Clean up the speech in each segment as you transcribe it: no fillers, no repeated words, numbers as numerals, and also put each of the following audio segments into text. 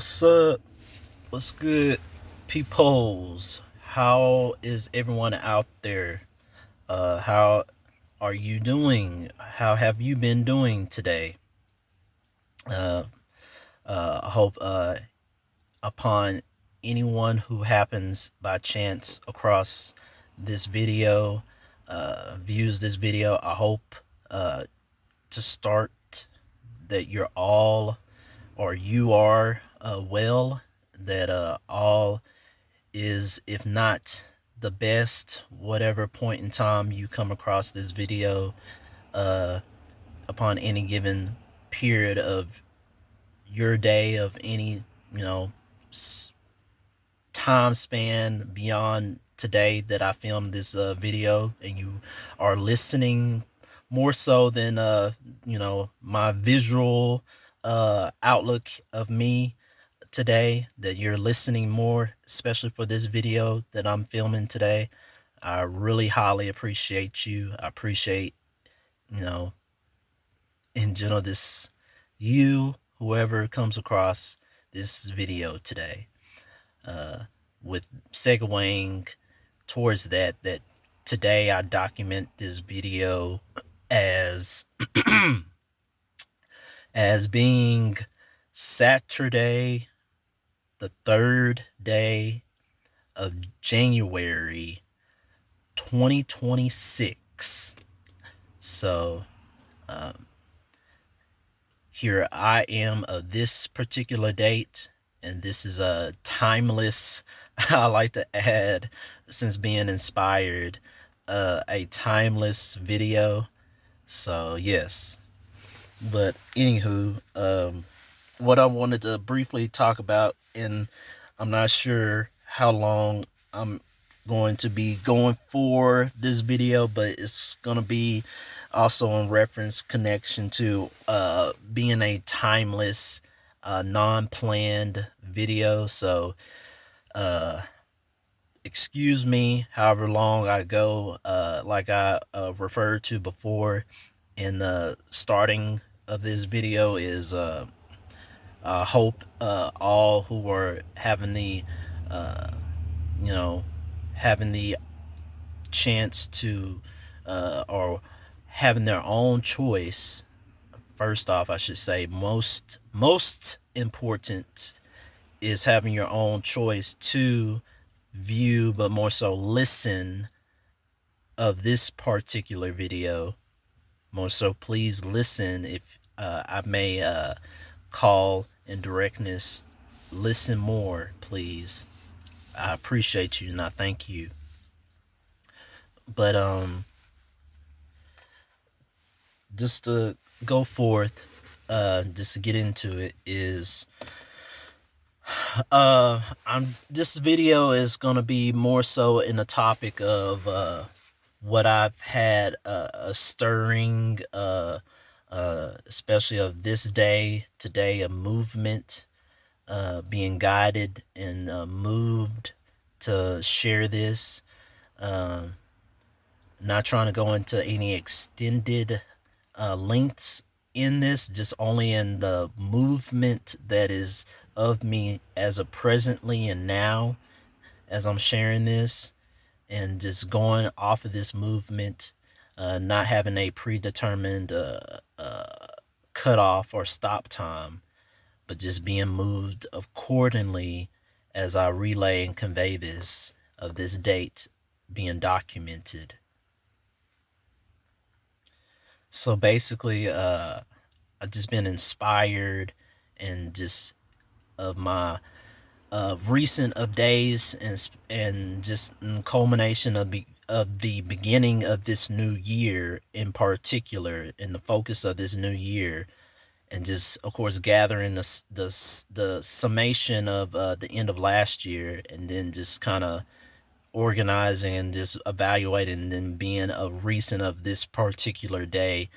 What's up? What's good, peoples? How is everyone out there? How are you doing? How have you been doing today? Uh, I hope upon anyone who happens by chance across this video, views this video, I hope to start that you're all or you are well, that all is, if not the best, whatever point in time you come across this video, uh, upon any given period of your day, of any, you know, time span beyond today that I filmed this video, and you are listening more so than, my visual outlook of me today, that you're listening more, especially for this video that I'm filming today. I really highly appreciate you. I appreciate, you know, in general, this you, whoever comes across this video today. Uh, with segueing towards that today I document this video as as being Saturday, the third day of January 2026. So, um, here I am of this particular date, and this is a timeless, I like to add, since being inspired, a timeless video. So, yes. But, anywho, what I wanted to briefly talk about, and I'm not sure how long I'm going to be going for this video, but it's going to be also in reference connection to being a timeless, non-planned video. So uh excuse me however long I go, like I referred to before in the starting of this video, is I hope all who are having the uh you know having the chance to or having their own choice. First off, I should say, most important is having your own choice to view, but more so listen, of this particular video. More so, please listen. If I may call in directness, listen more, please. I appreciate you and I thank you. But just to go forth, just to get into it, is I'm this video is gonna be more so in the topic of what I've had a stirring, especially of this day today, a movement, being guided and moved to share this. Um, Not trying to go into any extended lengths in this, just only in the movement that is of me as a presently and now, as I'm sharing this, and just going off of this movement, not having a predetermined cutoff or stop time, but just being moved accordingly as I relay and convey this, of this date being documented. So basically, I've just been inspired, and just of my recent of days, and just in culmination of the beginning of this new year in particular, in the focus of this new year, and just of course gathering the summation of the end of last year, and then just kind of organizing and just evaluating, and then being a recent of this particular day,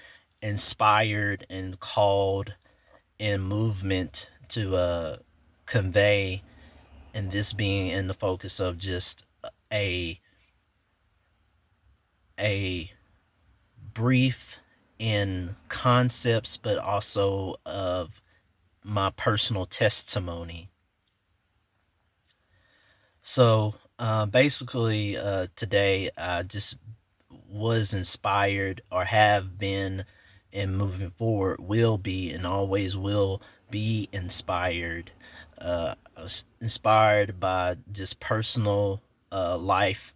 inspired and called in movement to convey, and this being in the focus of just a a brief in concepts, but also of my personal testimony. Basically, today I just was inspired, or have been, and moving forward will be, and always will be inspired. I was inspired by just personal life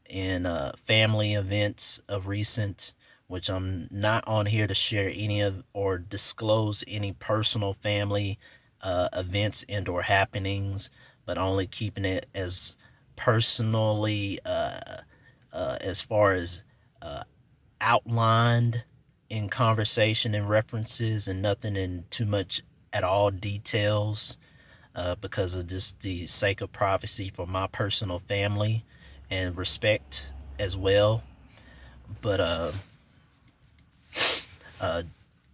and family events of recent, which I'm not on here to share any of or disclose any personal family events and or happenings, but only keeping it as personally as far as uh, outlined in conversation and references, and nothing in too much at all details, because of just the sake of privacy for my personal family and respect as well. But uh,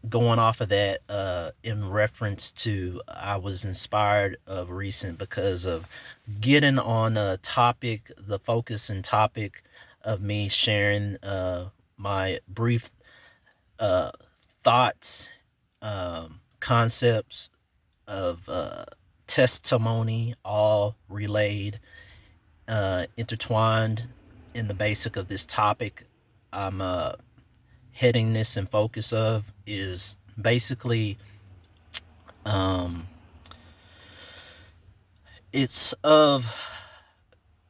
going off of that, in reference to, I was inspired of recent because of getting on a topic, the focus and topic of me sharing my brief uh, thoughts, concepts of testimony, all relayed, intertwined in the basic of this topic. I'm heading this and focus of is basically, um, it's of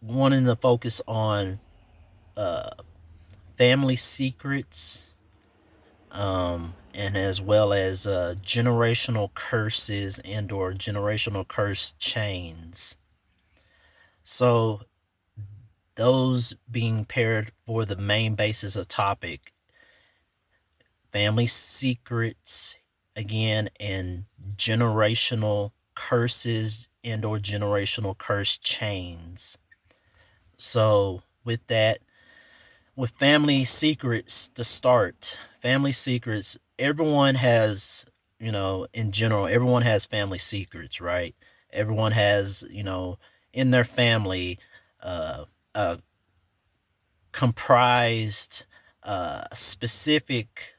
wanting to focus on uh, family secrets, and as well as generational curses and or generational curse chains. So those being paired for the main basis of topic, family secrets again, and generational curses and or generational curse chains. So with that, with family secrets to start, family secrets, everyone has, in general, everyone has family secrets, right? Everyone has, in their family, uh, a comprised, specific,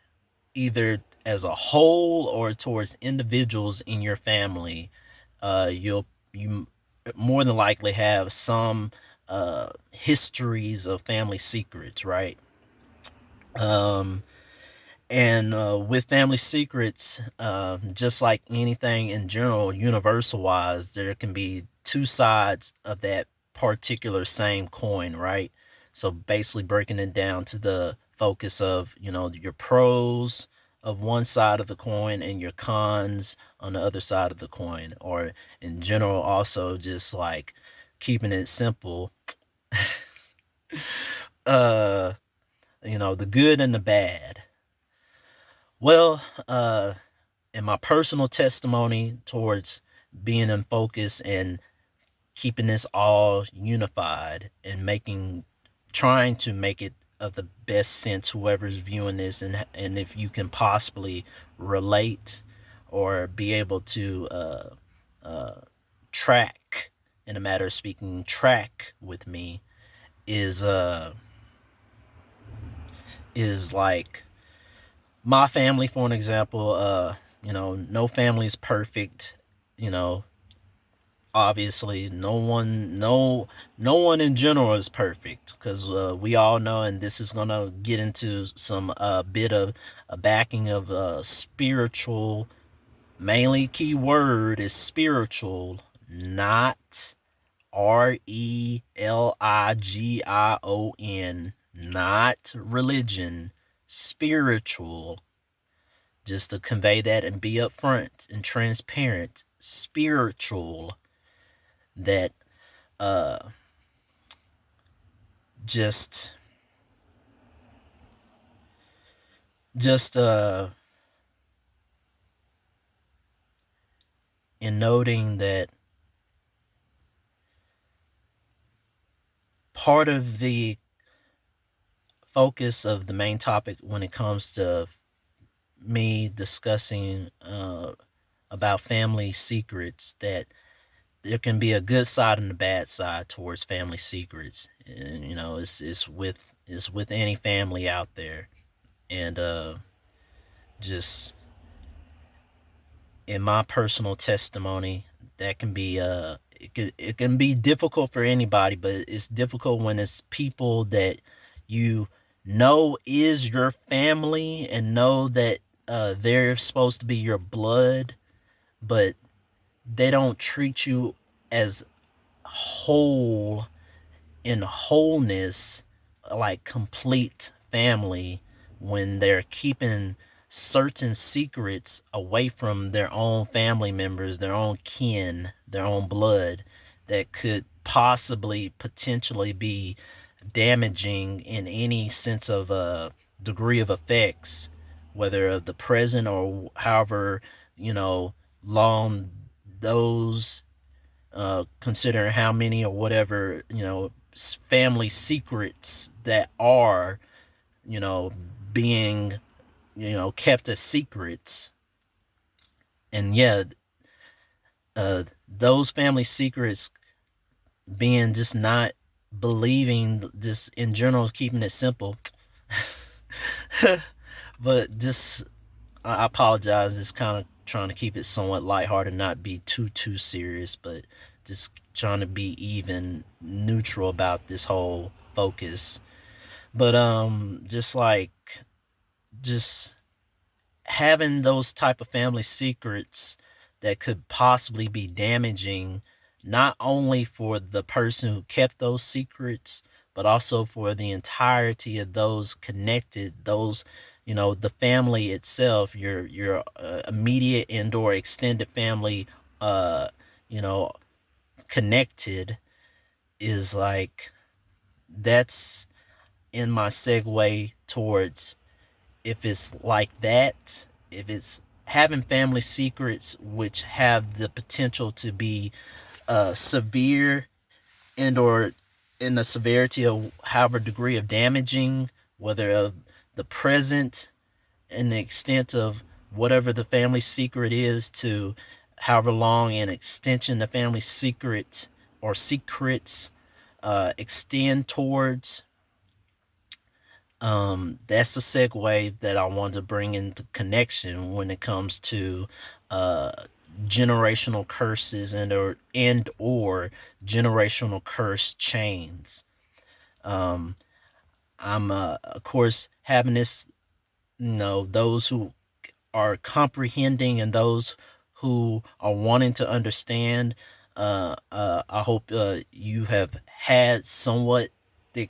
either as a whole or towards individuals in your family. You more than likely have some histories of family secrets, right? Um, and with family secrets, just like anything in general, universal wise, there can be two sides of that particular same coin, right? So basically, breaking it down to the focus of, your pros of one side of the coin and your cons on the other side of the coin, or in general, also just like keeping it simple, uh, the good and the bad. Well, in my personal testimony towards being in focus and keeping this all unified and trying to make it of the best sense, whoever's viewing this, and if you can possibly relate or be able to uh, track, in a matter of speaking, track with me, is like my family, for an example. No family is perfect. You know, obviously, no one in general is perfect, because we all know, and this is gonna get into some bit of a backing of spiritual. Mainly, key word is spiritual, not religion, not religion, spiritual. Just to convey that and be upfront and transparent, spiritual. That uh just just in noting that part of the focus of the main topic when it comes to me discussing about family secrets, that there can be a good side and a bad side towards family secrets. And it's with any family out there. And just in my personal testimony, that can be it can be difficult for anybody, but it's difficult when it's people that you know is your family and know that they're supposed to be your blood, but they don't treat you as whole in wholeness, like complete family, when they're keeping certain secrets away from their own family members, their own kin, their own blood, that could possibly potentially be damaging in any sense of degree of effects, whether of the present or however, you know, long those, considering how many or whatever, family secrets that are, being, kept as secrets. And yeah, those family secrets being just not believing, just in general, keeping it simple. But just, I apologize, just kind of trying to keep it somewhat lighthearted, not be too serious, but just trying to be even neutral about this whole focus. But just like, just having those type of family secrets that could possibly be damaging, not only for the person who kept those secrets, but also for the entirety of those connected, those, the family itself, your immediate and or extended family, uh you know connected, is like, that's in my segue towards, if it's like that, if it's having family secrets which have the potential to be severe and or in the severity of however degree of damaging, whether of the present and the extent of whatever the family secret is, to however long an extension the family secret or secrets extend towards. That's a segue that I wanted to bring into connection when it comes to uh generational curses and or generational curse chains. um I'm of course having this, those who are comprehending and those who are wanting to understand. I hope you have had somewhat the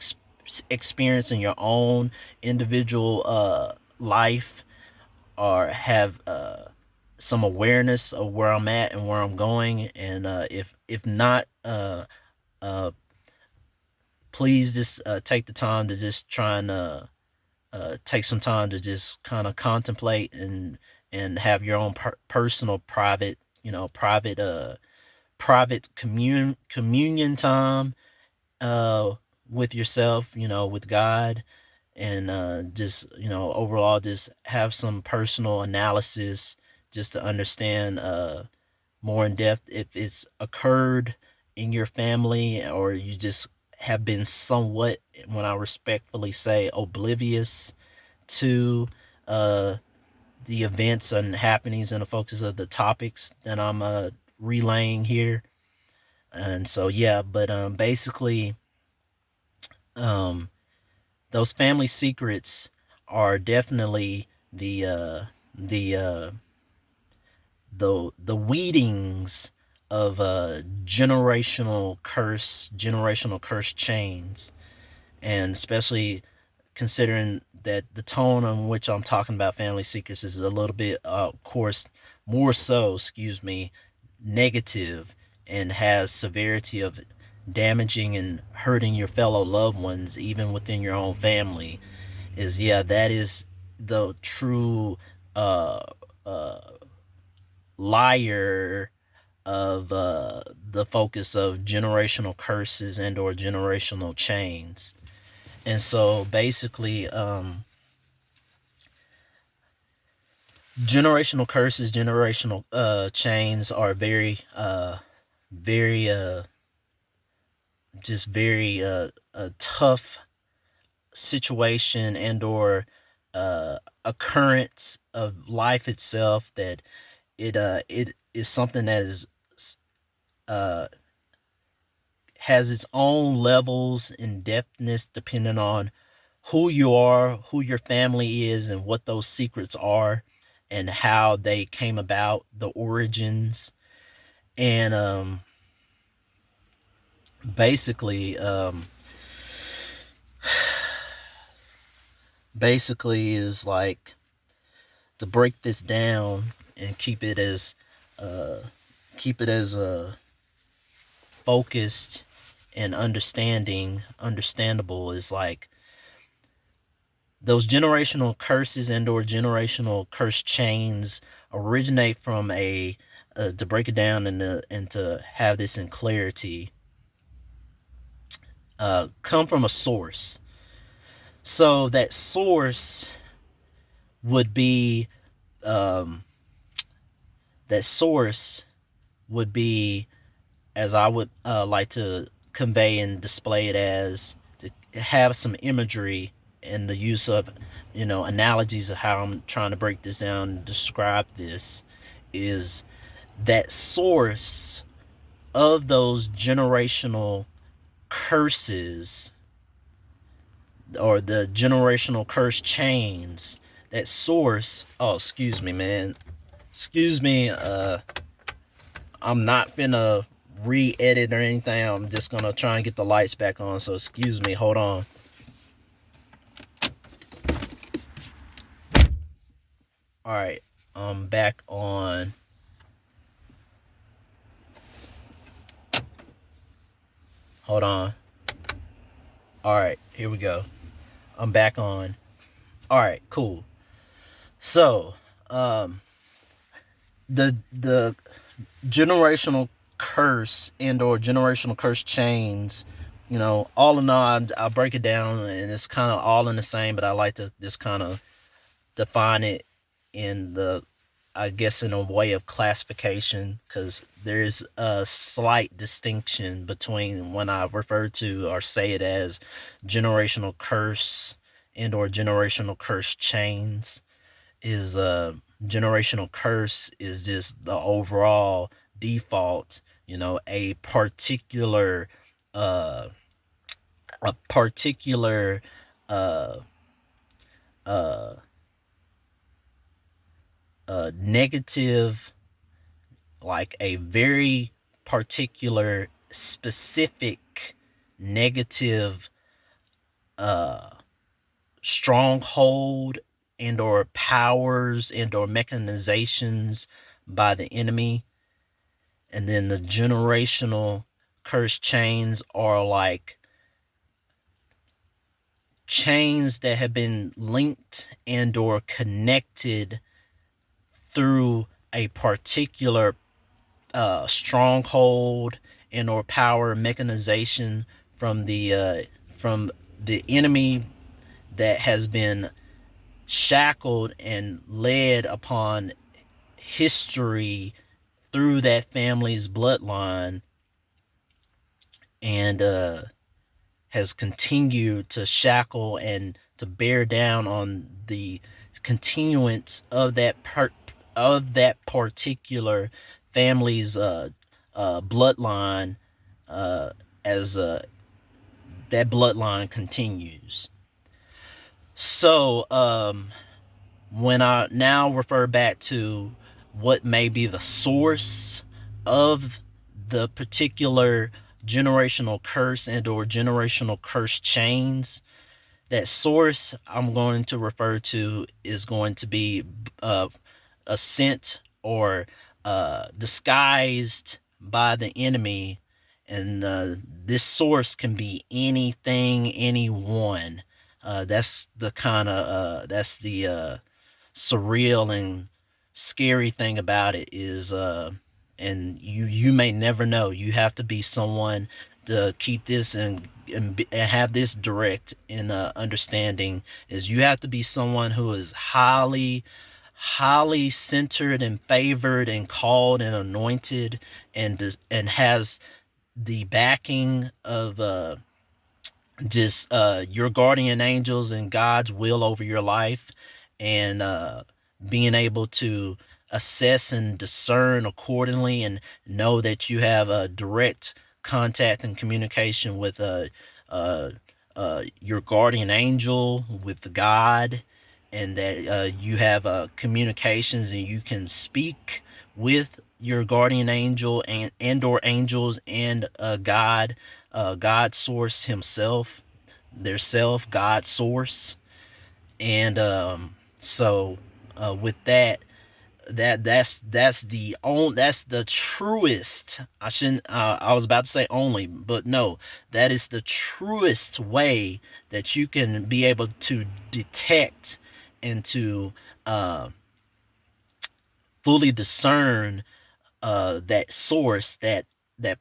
experience in your own individual life, or have some awareness of where I'm at and where I'm going. And if not, uh, please just take the time to just try and take some time to just kind of contemplate and have your own personal private, private communion time uh with yourself, with God. And just, overall, just have some personal analysis, just to understand more in depth if it's occurred in your family, or you just have been somewhat, when I respectfully say, oblivious to uh the events and happenings and the focus of the topics that I'm relaying here. And so yeah, but basically, um those family secrets are definitely the the weedings of generational curse chains. And especially considering that the tone on which I'm talking about family secrets is a little bit, of course, more so, excuse me, negative, and has severity of damaging and hurting your fellow loved ones, even within your own family. Is, yeah, that is the true uh, uh, liar of the focus of generational curses and or generational chains. And so basically, generational curses, generational chains are very very just very a tough situation and or occurrence of life itself, that it is something that is uh has its own levels and depthness depending on who you are, who your family is, and what those secrets are, and how they came about, the origins, and basically, basically is like to break this down and uh, keep it as focused and understandable is like those generational curses and or generational curse chains originate from a to break it down and to have this in clarity, come from a source. So that source would be um, that source would be, as I would like to convey and display it as, to have some imagery and the use of, analogies of how I'm trying to break this down and describe this, is that source of those generational curses or the generational curse chains. That source, oh, excuse me, man. Excuse me, I'm not finna re-edit or anything. I'm just gonna try and get the lights back on. So excuse me. Hold on. All right, I'm back on. Hold on. All right, here we go. I'm back on. All right, cool. So, the generational curse and or generational curse chains, all in all, I break it down and it's kind of all in the same, but I like to just kind of define it in the, I guess, in a way of classification, because there's a slight distinction between when I refer to or say it as generational curse and or generational curse chains. Is generational curse is just the overall default, a particular uh a particular uh uh negative, like a very particular specific negative uh stronghold and or powers and or mechanizations by the enemy. And then the generational curse chains are like chains that have been linked and or connected through a particular stronghold and or power mechanization from the enemy that has been shackled and led upon history through that family's bloodline, and has continued to shackle and to bear down on the continuance of that particular family's bloodline, uh, as that bloodline continues. So when I now refer back to what may be the source of the particular generational curse and or generational curse chains, that source I'm going to refer to is going to be uh, a sent or disguised by the enemy. And this source can be anything, anyone. That's the kind of that's the surreal and scary thing about it is, and you may never know. You have to be someone to keep this and have this direct in understanding, is you have to be someone who is highly centered and favored and called and anointed, and has the backing of just your guardian angels and God's will over your life, and being able to assess and discern accordingly, and know that you have a direct contact and communication with uh, your guardian angel, with God, and that you have communications and you can speak with your guardian angel and or angels and God source himself, their self, God source. And so with that, that's the truest. I shouldn't I was about to say only, but no, that is the truest way that you can be able to detect and to uh fully discern that source, that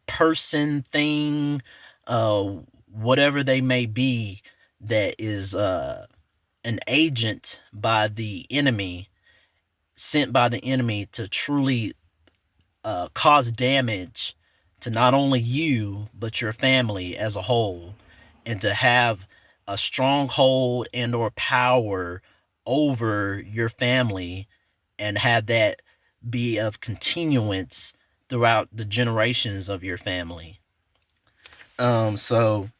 person, thing, uh whatever they may be, that is an agent by the enemy, sent by the enemy to truly cause damage to not only you but your family as a whole, and to have a stronghold and or power over your family, and have that be of continuance throughout the generations of your family. So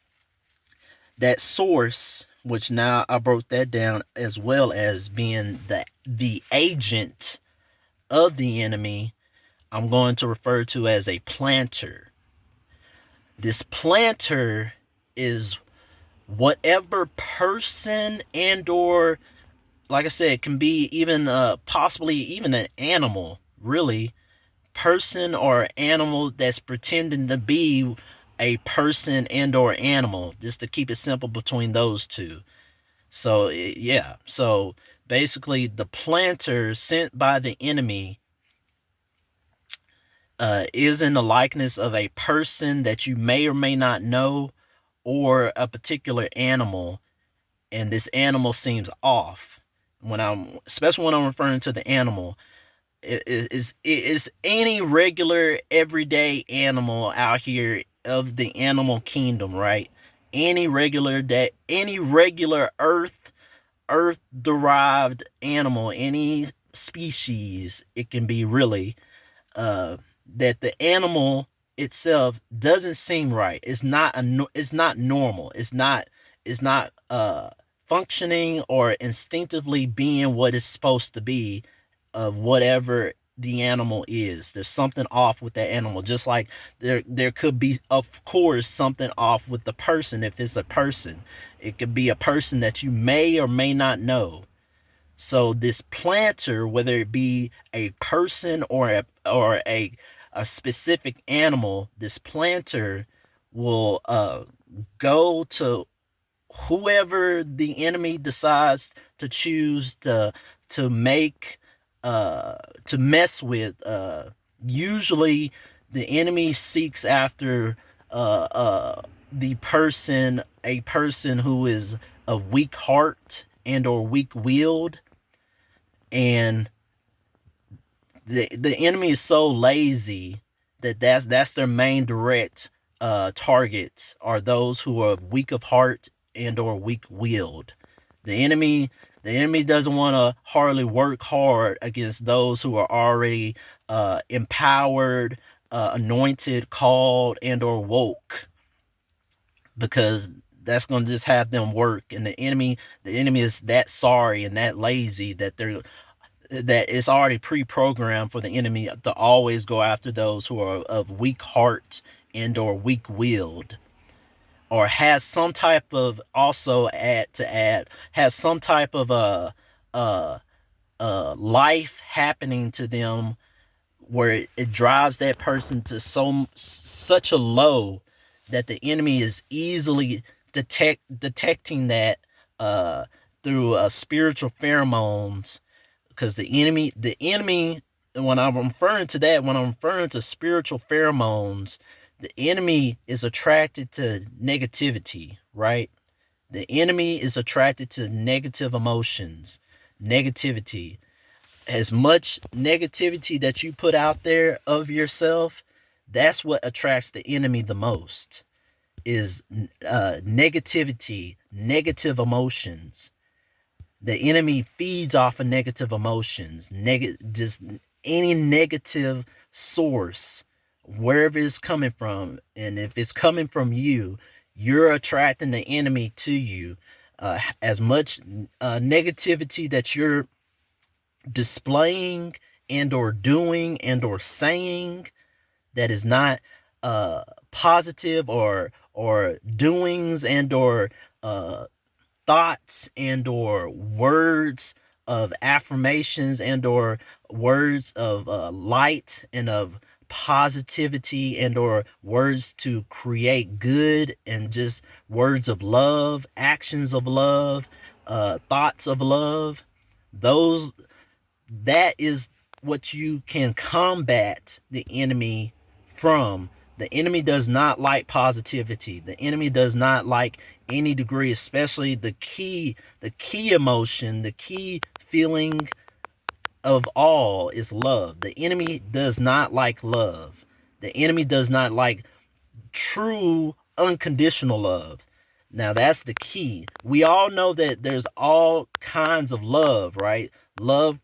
that source, which now I broke that down as well as being the agent of the enemy, I'm going to refer to as a planter. This planter is whatever person and or, like I said, it can be even possibly even an animal, really, person or animal that's pretending to be a person and or animal, just to keep it simple between those two. So yeah, so basically the planter sent by the enemy is in the likeness of a person that you may or may not know, or a particular animal, and this animal seems off. Especially when I'm referring to the animal, it is any regular everyday animal out here of the animal kingdom, right? Any regular earth derived animal, any species it can be, really, uh, that the animal itself doesn't seem right. It's not normal. It's not functioning or instinctively being what it's supposed to be, of whatever the animal is. There's something off with that animal. Just like there could be, of course, something off with the person. If it's a person, it could be a person that you may or may not know. So this planter, whether it be a person or a specific animal, this planter will go to whoever the enemy decides to choose to make to mess with. Usually, the enemy seeks after uh, uh, a person who is of weak heart and or weak willed, and the enemy is so lazy that that's their main direct targets, are those who are weak of heart and or weak willed. The enemy doesn't want to hardly work hard against those who are already empowered, anointed, called, and or woke, because that's going to just have them work. And the enemy is that sorry and that lazy that it's already pre-programmed for the enemy to always go after those who are of weak heart and or weak willed, or has some type of, also add has some type of uh life happening to them, where it drives that person to such a low that the enemy is easily detecting that uh through spiritual pheromones. Because the enemy, when I'm referring to spiritual pheromones, the enemy is attracted to negativity, right? The enemy is attracted to negative emotions, negativity. As much negativity that you put out there of yourself, that's what attracts the enemy the most, is negativity, negative emotions. The enemy feeds off of negative emotions, just any negative source wherever it's coming from. And if it's coming from you, you're attracting the enemy to you. As much negativity that you're displaying and or doing and or saying that is not positive, or doings and or thoughts and or words of affirmations and or words of light and of positivity and or words to create good, and just words of love, actions of love, thoughts of love, those that is what you can combat the enemy from. The enemy does not like positivity. The enemy does not like any degree, especially the key emotion, the key feeling of all is love. The enemy does not like love. The enemy does not like true unconditional love. Now that's the key. We all know that there's all kinds of love, right? Love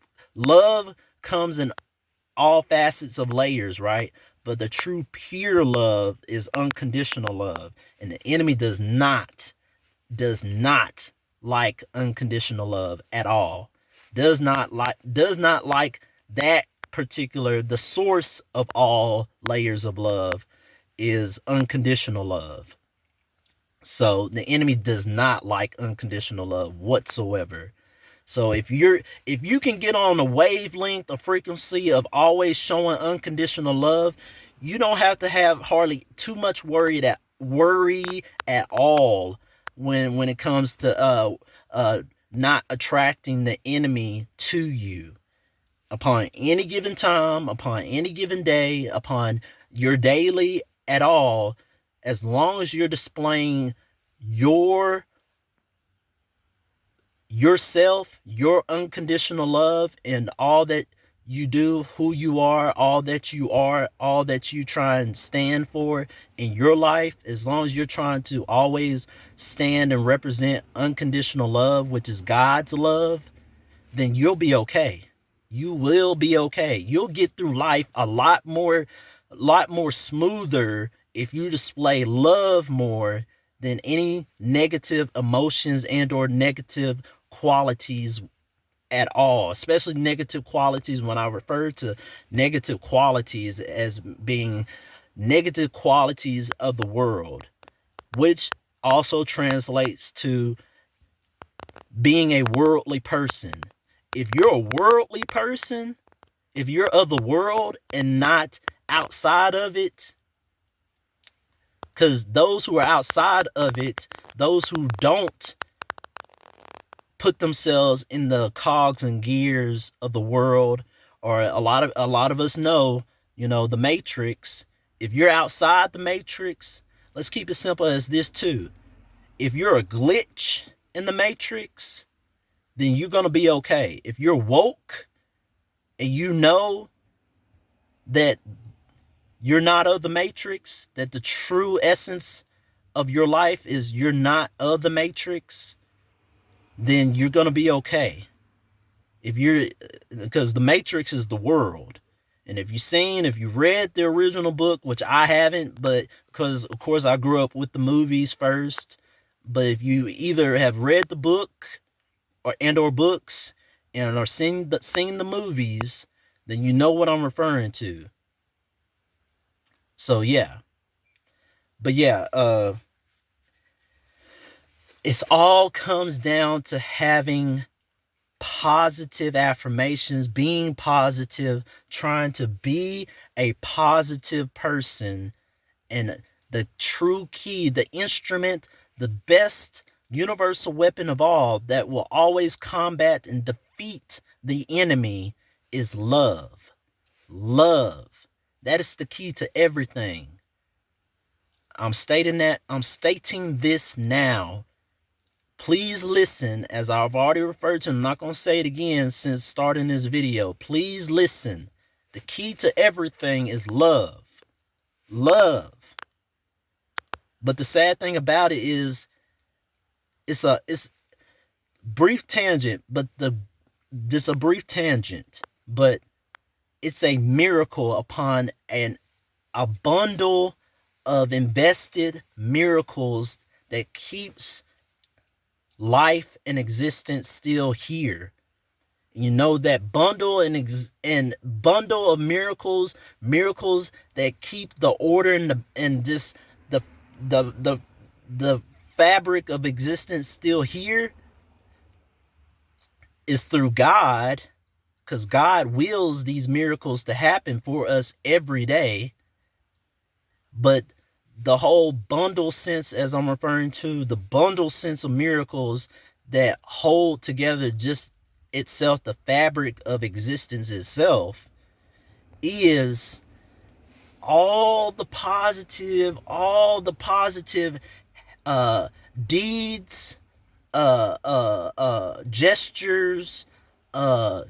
comes in all facets of layers, right? But the true pure love is unconditional love. And the enemy does not like unconditional love at all. Does not like that particular, the source of all layers of love is unconditional love. So the enemy does not like unconditional love whatsoever. So if you can get on a wavelength, a frequency of always showing unconditional love, you don't have to have hardly too much worry at all when it comes to not attracting the enemy to you upon any given time, upon any given day, upon your daily at all, as long as you're displaying your yourself, your unconditional love, and all that you do, who you are, all that you try and stand for in your life. As long as you're trying to always stand and represent unconditional love, which is God's love, then you'll be okay. You will be okay. You'll get through life a lot more smoother if you display love more than any negative emotions and or negative qualities at all, especially negative qualities. When I refer to negative qualities as being negative qualities of the world, which also translates to being a worldly person. If you're a worldly person, if you're of the world and not outside of it, because those who are outside of it, those who don't put themselves in the cogs and gears of the world, or a lot of us know, the matrix. If you're outside the matrix, let's keep it simple as this too. If you're a glitch in the matrix, then you're going to be okay. If you're woke and you know that you're not of the matrix, that the true essence of your life is you're not of the matrix, then you're going to be okay. Because the matrix is the world. And if you read the original book, which I haven't, but because of course I grew up with the movies first, but if you either have read the book or books and are seen the movies, then you know what I'm referring to. So yeah. But yeah, it's all comes down to having positive affirmations, being positive, trying to be a positive person. And the true key, the instrument, the best universal weapon of all that will always combat and defeat the enemy is love. Love. That is the key to everything. I'm stating this now. Please listen, as I've already referred to. I'm not going to say it again since starting this video. Please listen. The key to everything is love. Love. But the sad thing about it is, it's brief tangent, but this a brief tangent, but it's a miracle upon an a bundle of invested miracles that keeps life and existence still here. You know, that bundle and bundle of miracles that keep the order and just the the the the fabric of existence still here is through God, because God wills these miracles to happen for us every day. But the whole bundle sense, as I'm referring to, the bundle sense of miracles that hold together just itself, the fabric of existence itself, is all the positive uh deeds, gestures, uh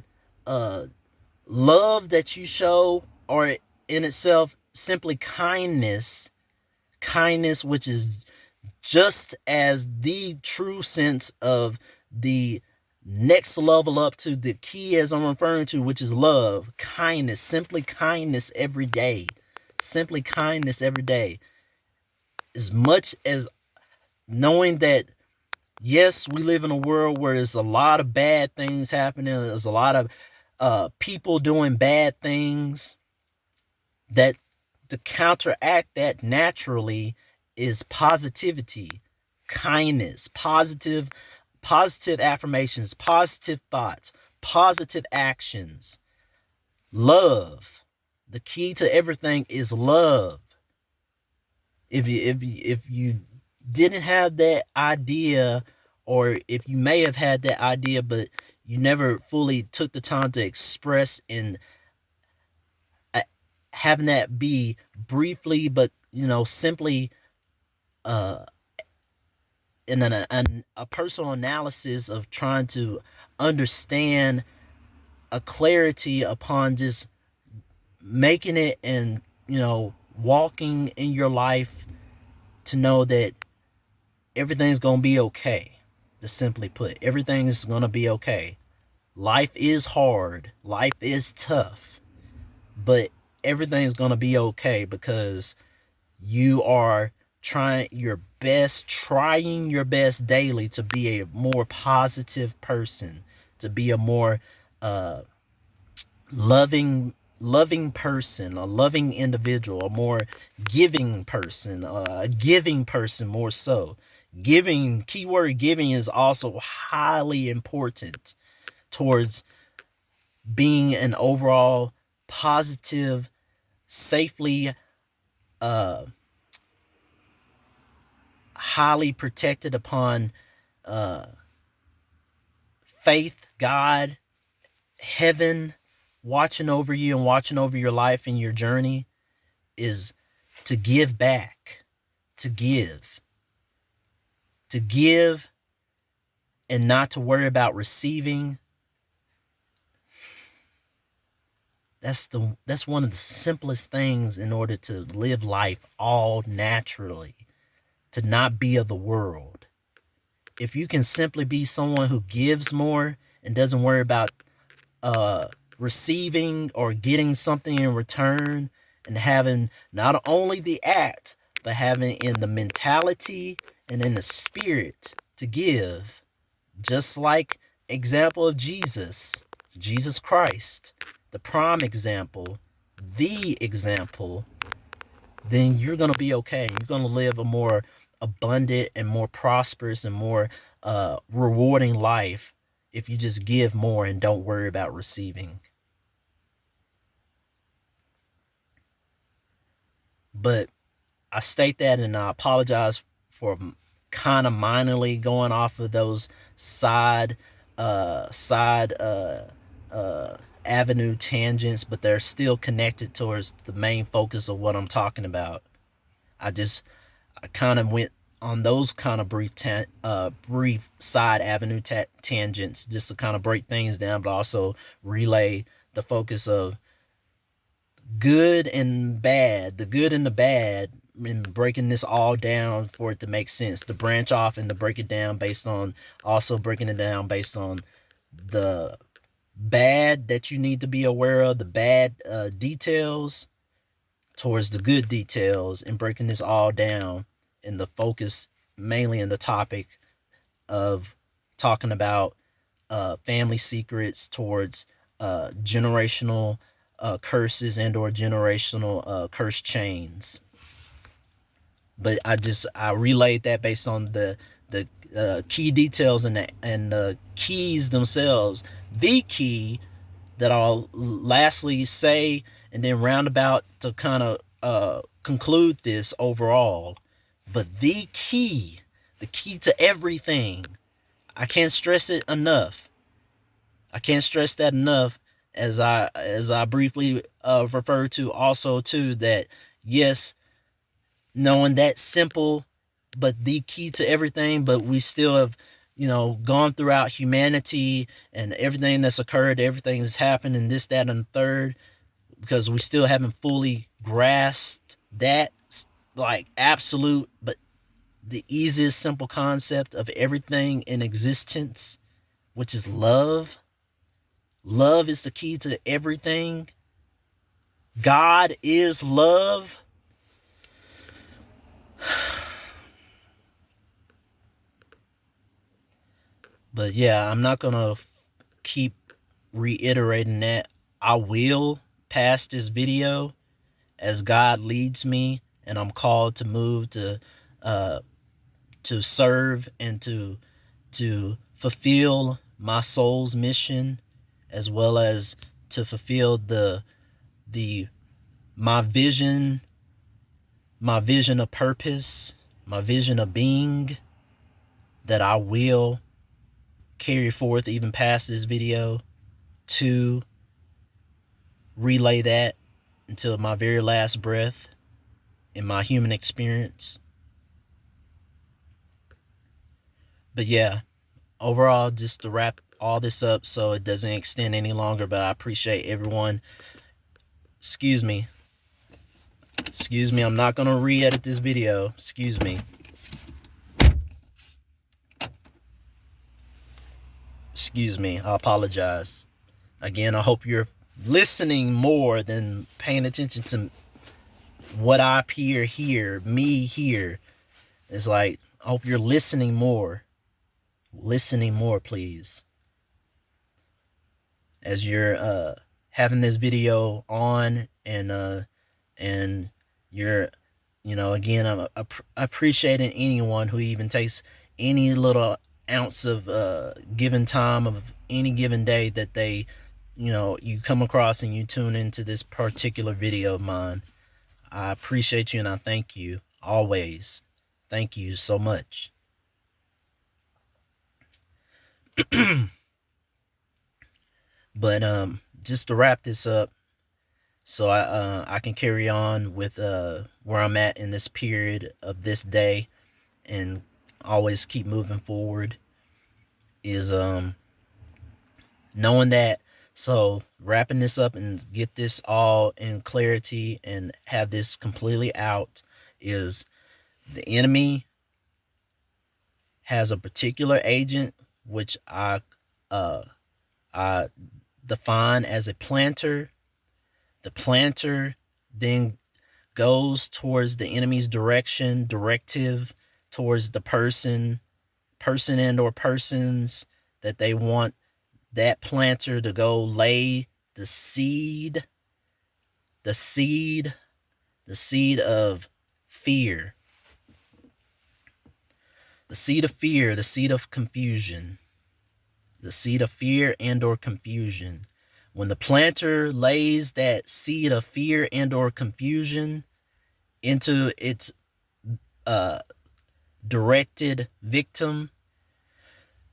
uh love that you show, or in itself simply kindness, which is just as the true sense of the next level up to the key, as I'm referring to, which is love, kindness, simply kindness every day. Simply kindness every day. As much as knowing that, yes, we live in a world where there's a lot of bad things happening, there's a lot of people doing bad things, that to counteract that naturally is positivity, kindness, positive affirmations, positive thoughts, positive actions, love. The key to everything is love. If you didn't have that idea, or if you may have had that idea but you never fully took the time to express and uh, having that be briefly, but simply uh in a personal analysis of trying to understand a clarity upon just making it, and walking in your life to know that everything's gonna be okay. To simply put, everything's gonna be okay. Life is hard, life is tough, but everything's gonna be okay because you are trying your best daily to be a more positive person, to be a more uh loving person, a loving individual, a more giving person, a giving person more so. Giving, keyword giving, is also highly important towards being an overall positive, safely uh highly protected upon uh faith, God, heaven watching over you and watching over your life and your journey, is to give back, to give and not to worry about receiving. That's one of the simplest things in order to live life all naturally, to not be of the world. If you can simply be someone who gives more and doesn't worry about uh receiving or getting something in return, and having not only the act but having in the mentality and in the spirit to give, just like example of Jesus Christ, the prime example, the example, then you're going to be okay. You're going to live a more abundant and more prosperous and more rewarding life if you just give more and don't worry about receiving. But I state that, and I apologize for kind of minorly going off of those side avenue tangents, but they're still connected towards the main focus of what I'm talking about. I kind of went on those kind of brief side avenue tangents just to kind of break things down, but also relay the focus of good and bad, the good and the bad, and breaking this all down for it to make sense, to branch off and to break it down based on, also breaking it down based on the bad that you need to be aware of, the bad details, towards the good details and breaking this all down, and the focus mainly in the topic of talking about family secrets towards generational curses and or generational curse chains. But I relayed that based on the key details and the keys themselves. The key that I'll lastly say, and then roundabout to kind of conclude this overall. But the key to everything, I can't stress it enough. I can't stress that enough. As I briefly referred to also too, that yes, knowing that simple, but the key to everything. But we still have, gone throughout humanity and everything that's occurred, everything that's happened, and this, that, and the third, because we still haven't fully grasped that, like, absolute, but the easiest, simple concept of everything in existence, which is love. Love is the key to everything. God is love. But yeah, I'm not going to keep reiterating that. I will pass this video as God leads me, and I'm called to move to serve and to fulfill my soul's mission, as well as to fulfill the my vision of purpose, my vision of being, that I will carry forth even past this video, to relay that until my very last breath in my human experience. But yeah, overall, just to wrap all this up so it doesn't extend any longer, but I appreciate everyone. Excuse me, I'm not gonna re-edit this video. Excuse me. I apologize. Again, I hope you're listening more than paying attention to what I hear, me here. It's like, I hope you're listening more. Listening more, please. As you're having this video on, and you're, again, I'm appreciating anyone who even takes any little ounce of given time of any given day that they, you come across and you tune into this particular video of mine. I appreciate you and I thank you always. Thank you so much. But just to wrap this up, so I can carry on with where I'm at in this period of this day, and always keep moving forward, is knowing that. So wrapping this up and get this all in clarity and have this completely out, is the enemy has a particular agent, which I define as a planter. The planter then goes towards the enemy's directive towards the person and or persons that they want that planter to go lay the seed of fear, the seed of confusion, the seed of fear and or confusion. When the planter lays that seed of fear and or confusion into its directed victim,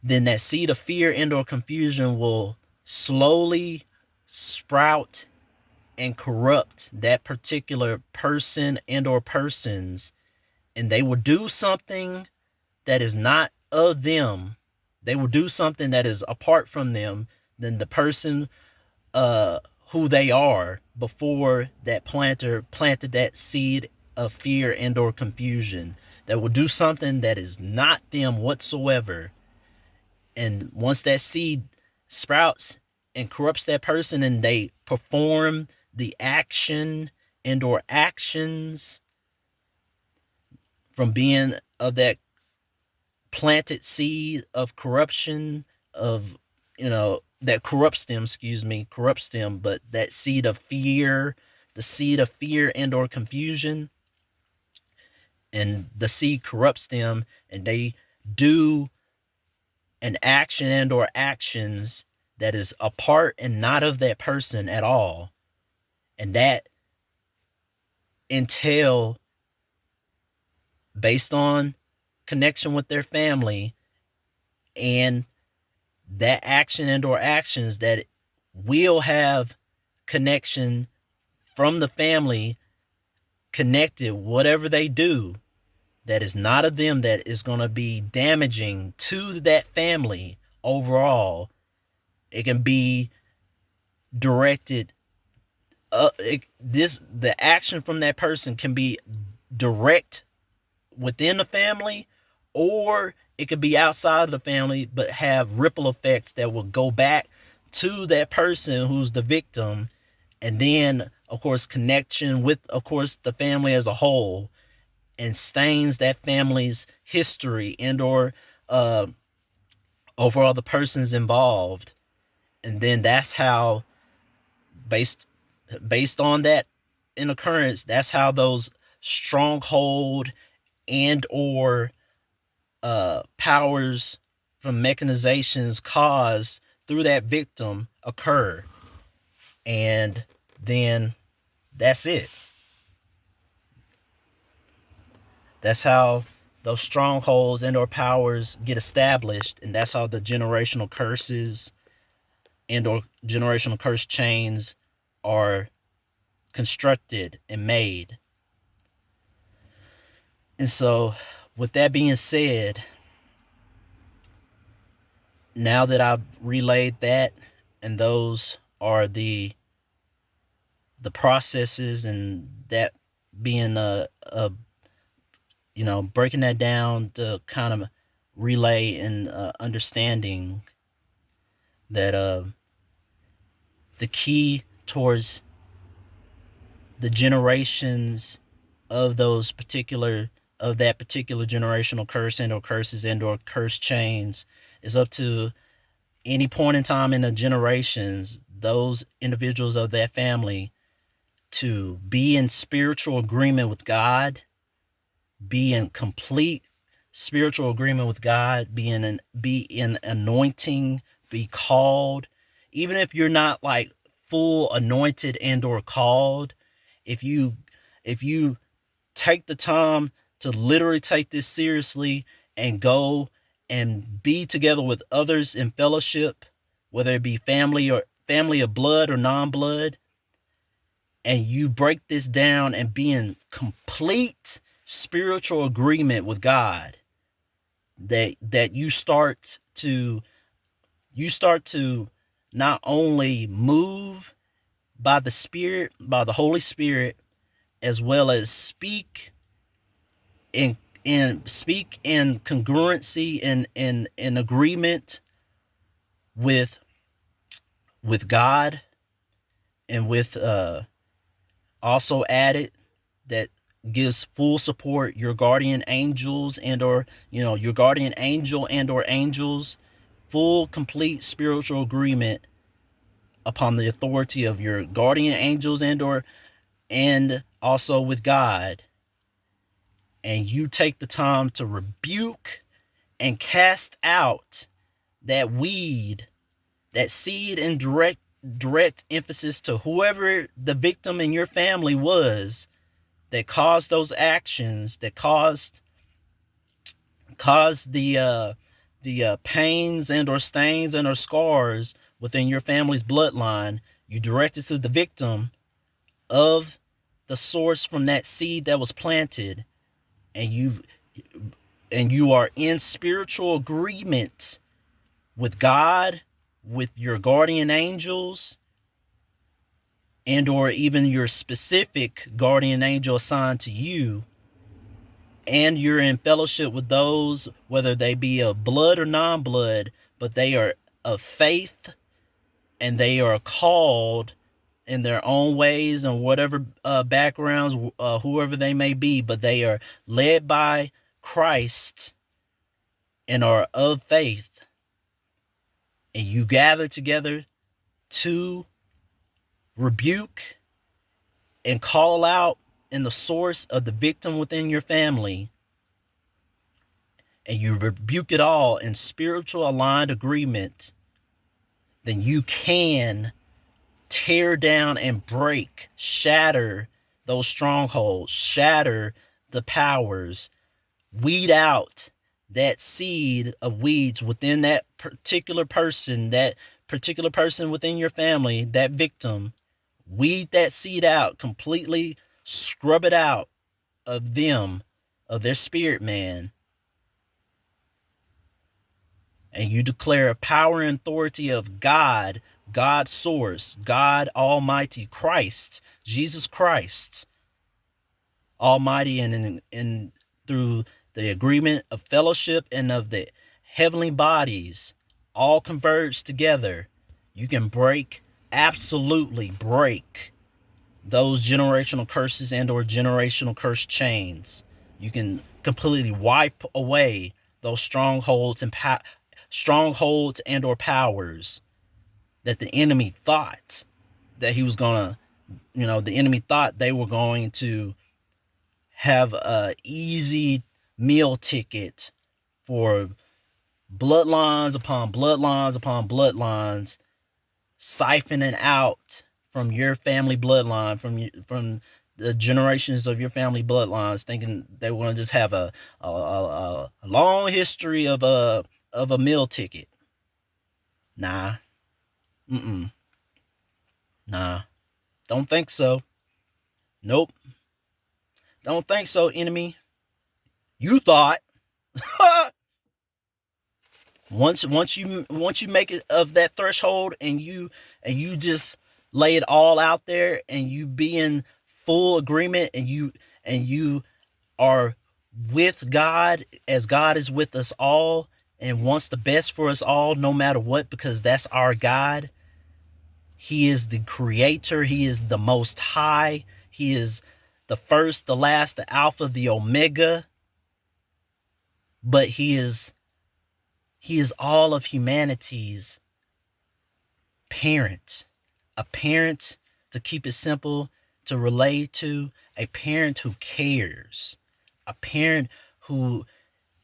then that seed of fear and or confusion will slowly sprout and corrupt that particular person and or persons, and they will do something that is not of them. They will do something that is apart from them than the person who they are before that planter planted that seed of fear and or confusion. That will do something that is not them whatsoever. And once that seed sprouts and corrupts that person, and they perform the action and or actions from being of that planted seed of corruption, of that corrupts them, but that seed of fear, the seed of fear and or confusion, and the seed corrupts them, and they do an action and or actions that is a part and not of that person at all, and that entail, based on connection with their family, and that action and or actions that will have connection from the family, connected, whatever they do that is not of them, that is going to be damaging to that family overall. It can be directed, the action from that person can be direct within the family, or it could be outside of the family but have ripple effects that will go back to that person who's the victim, and then of course connection with, of course, the family as a whole, and stains that family's history and or overall the persons involved. And then that's how, based on that in occurrence, that's how those stronghold and or powers from mechanizations caused through that victim occur. And then that's it. That's how those strongholds and or powers get established, and that's how the generational curses and or generational curse chains are constructed and made. And so, with that being said, now that I've relayed that, and those are the processes, and that being breaking that down to kind of relay and understanding that the key towards the generations of that particular generational curse and or curses and or curse chains is up to any point in time in the generations, those individuals of that family, to be in spiritual agreement with God, be in complete spiritual agreement with God, be in anointing, be called. Even if you're not like full anointed and or called, if you take the time to literally take this seriously and go and be together with others in fellowship, whether it be family of blood or non-blood, and you break this down and be in complete spiritual agreement with God, that you start to not only move by the Spirit, by the Holy Spirit, as well as speak in congruency and in agreement with God, and with also added that gives full support your guardian angels and or your guardian angel and or angels, full complete spiritual agreement upon the authority of your guardian angels and also with God. And you take the time to rebuke and cast out that weed, that seed, and direct emphasis to whoever the victim in your family was that caused those actions, that caused the pains and or stains and or scars within your family's bloodline. You direct it to the victim of the source from that seed that was planted, and you are in spiritual agreement with God, with your guardian angels, and or even your specific guardian angel assigned to you, and you're in fellowship with those, whether they be of blood or non-blood, but they are of faith, and they are called in their own ways and whatever backgrounds, whoever they may be, but they are led by Christ and are of faith, and you gather together to rebuke and call out in the source of the victim within your family, and you rebuke it all in spiritual aligned agreement, then you can tear down and break, shatter those strongholds, shatter the powers, weed out that seed of weeds within that particular person within your family, that victim. Weed that seed out completely, scrub it out of them, of their spirit man, and you declare power and authority of God, God source, God Almighty, Christ, Jesus Christ, Almighty, and through the agreement of fellowship and of the heavenly bodies, all converge together. You can break, absolutely break those generational curses and or generational curse chains. You can completely wipe away those strongholds and or powers that the enemy thought that he was gonna, the enemy thought they were going to have a easy meal ticket for bloodlines upon bloodlines upon bloodlines, siphoning out from your family bloodline, from the generations of your family bloodlines, thinking they want to just have a long history of a meal ticket. Nah, nah, don't think so. Nope, don't think so, enemy. You thought. Once you make it of that threshold, and you just lay it all out there, and you be in full agreement, and you are with God as God is with us all and wants the best for us all, no matter what, because that's our God. He is the creator, he is the most high, he is the first, the last, the alpha, the omega, but he is all of humanity's parent. A parent, to keep it simple, to relate to, a parent who cares, a parent who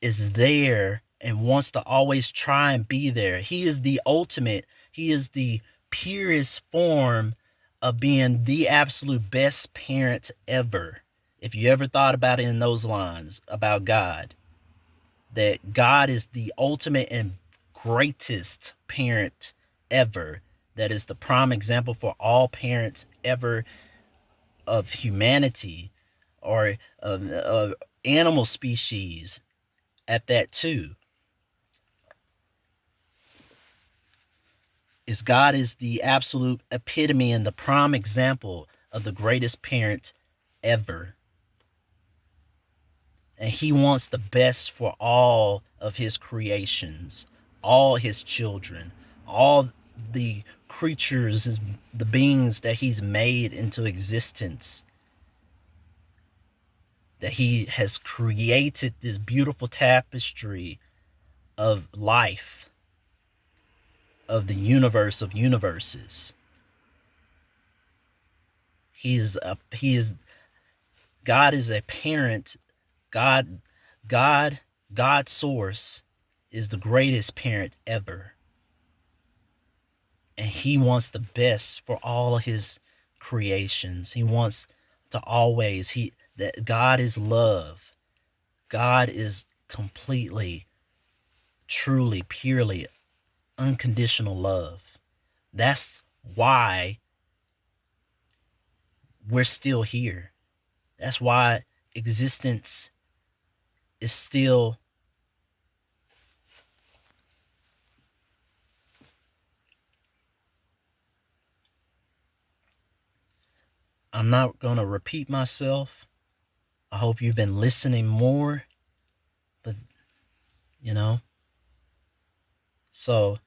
is there and wants to always try and be there. He is the ultimate, he is the purest form of being the absolute best parent ever. If you ever thought about it in those lines about God, that God is the ultimate and greatest parent ever, that is the prime example for all parents ever of humanity, or of animal species at that too. Is God is the absolute epitome and the prime example of the greatest parent ever. And he wants the best for all of his creations, all his children, all the creatures, the beings that he's made into existence, that he has created this beautiful tapestry of life, of the universe of universes. He is God is a parent. God God God source is the greatest parent ever. And he wants the best for all of his creations. He wants to always he that God is love. God is completely, truly, purely unconditional love. That's why we're still here. That's why existence is still. I'm not going to repeat myself. I hope you've been listening more. But, you know, so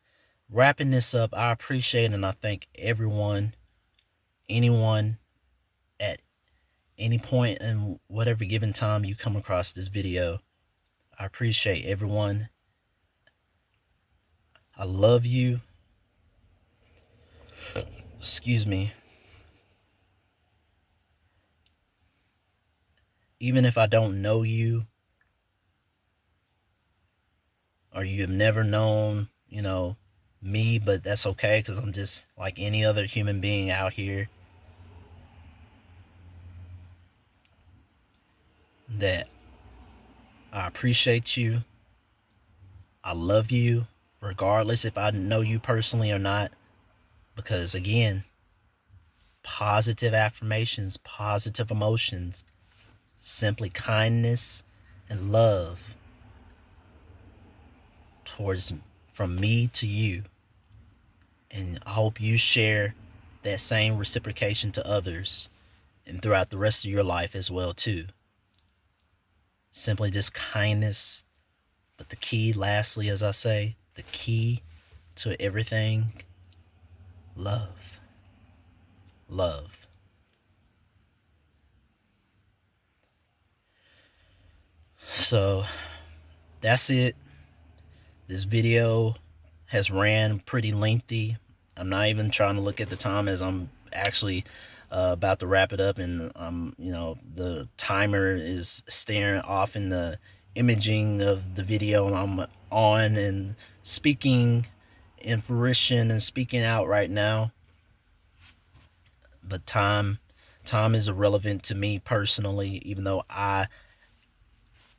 wrapping this up, I appreciate and I thank everyone anyone at any point in whatever given time you come across this video. I appreciate everyone. I love you. Excuse me. Even if I don't know you, or you have never known, me, but that's okay because I'm just like any other human being out here, that I appreciate you. I love you, regardless if I know you personally or not, because again, positive affirmations, positive emotions, simply kindness and love towards from me to you. And I hope you share that same reciprocation to others and throughout the rest of your life as well too. Simply just kindness, but the key, lastly, as I say, the key to everything, love. Love. So that's it. This video has ran pretty lengthy. I'm not even trying to look at the time as I'm actually about to wrap it up, and the timer is staring off in the imaging of the video I'm on and speaking in fruition and speaking out right now. But time is irrelevant to me personally, even though I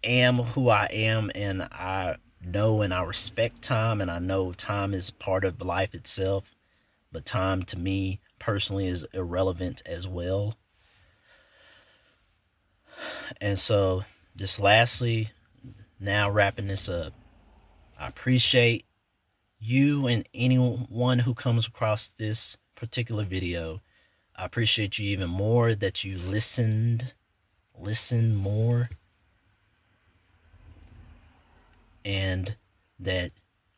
am who I am, and I know and I respect time, and I know time is part of life itself. But time to me personally is irrelevant as well. And so, just lastly, now wrapping this up, I appreciate you and anyone who comes across this particular video. I appreciate you even more that you listen more, and that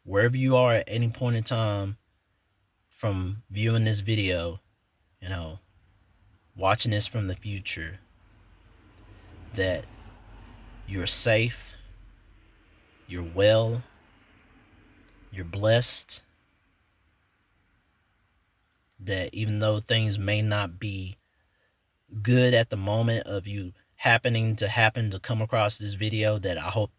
wherever you are at any point in time from viewing this video, watching this from the future, that you're safe, you're well, you're blessed, that even though things may not be good at the moment of you happen to come across this video, that I hope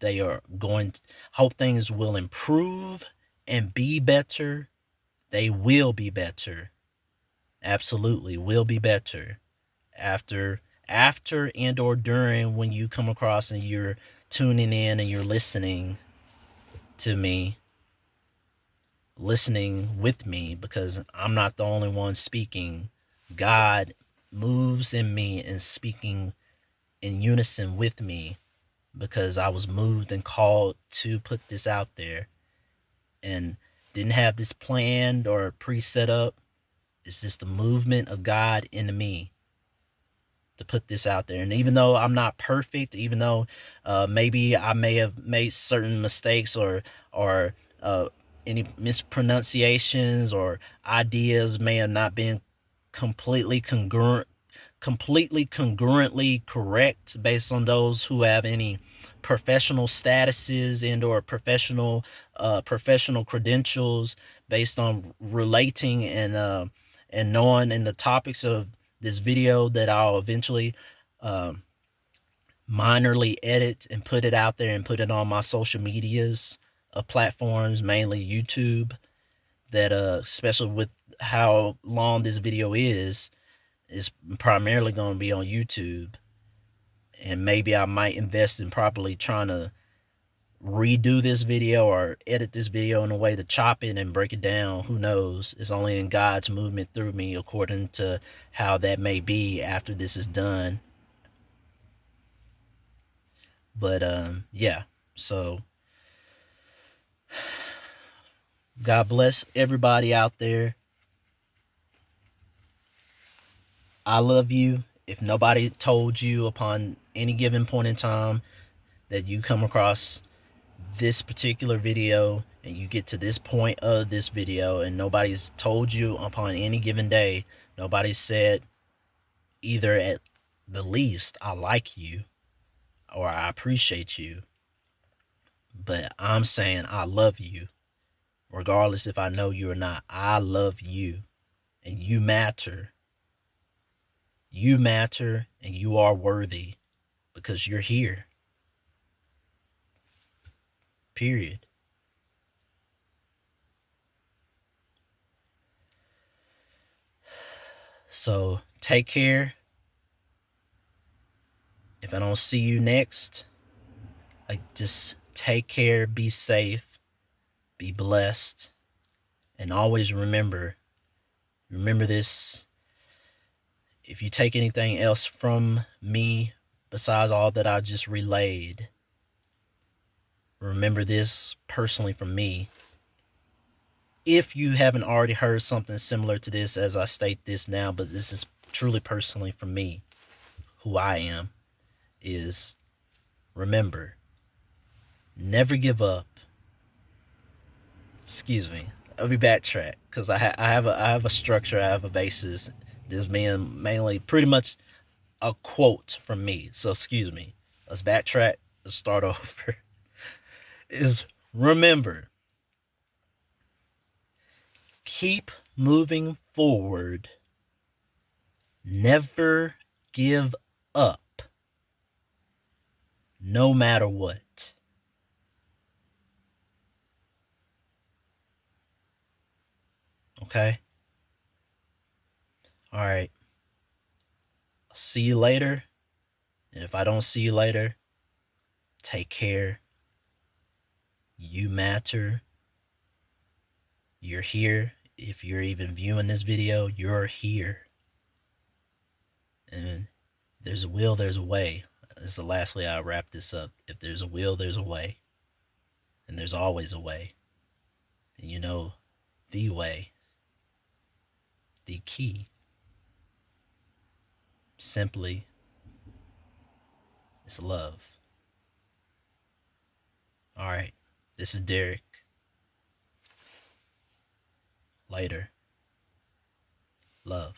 hope things will improve and be better. They will be better. Absolutely will be better after and or during, when you come across and you're tuning in and you're listening to me, listening with me, because I'm not the only one speaking. God moves in me and speaking in unison with me, because I was moved and called to put this out there, and didn't have this planned or pre-set up. It's just the movement of God into me to put this out there. And even though I'm not perfect, even though maybe I may have made certain mistakes, or uh, any mispronunciations, or ideas may have not been completely congruently correct based on those who have any professional statuses and or professional credentials, based on relating and knowing in the topics of this video that I'll eventually minorly edit and put it out there and put it on my social medias platforms, mainly YouTube, that especially with how long this video is primarily going to be on YouTube. And maybe I might invest in properly trying to redo this video or edit this video in a way to chop it and break it down. Who knows? It's only in God's movement through me, according to how that may be after this is done. But yeah, so God bless everybody out there. I love you. If nobody told you upon any given point in time that you come across this particular video and you get to this point of this video and nobody's told you upon any given day Nobody said either at the least, I like you or I appreciate you, but I'm saying I love you, regardless if I know you or not. I love you and you matter. You matter and you are worthy because you're here. Period. So take care. If I don't see you next, just take care, be safe, be blessed, and always remember this. If you take anything else from me besides all that I just relayed, remember this personally from me. If you haven't already heard something similar to this as I state this now, but this is truly personally from me, who I am, is remember, never give up. Excuse me. Let me backtrack because I have a structure, I have a basis. This being mainly pretty much a quote from me. So excuse me. Let's backtrack. Let's start over. Is remember, keep moving forward. Never give up, no matter what. Okay? All right. I'll see you later. And if I don't see you later, take care. You matter. You're here. If you're even viewing this video, you're here. And there's a will, there's a way. This is the lastly I wrap this up. If there's a will, there's a way. And there's always a way. And you know, the way, the key, simply is love. All right. This is Derek. Later. Love.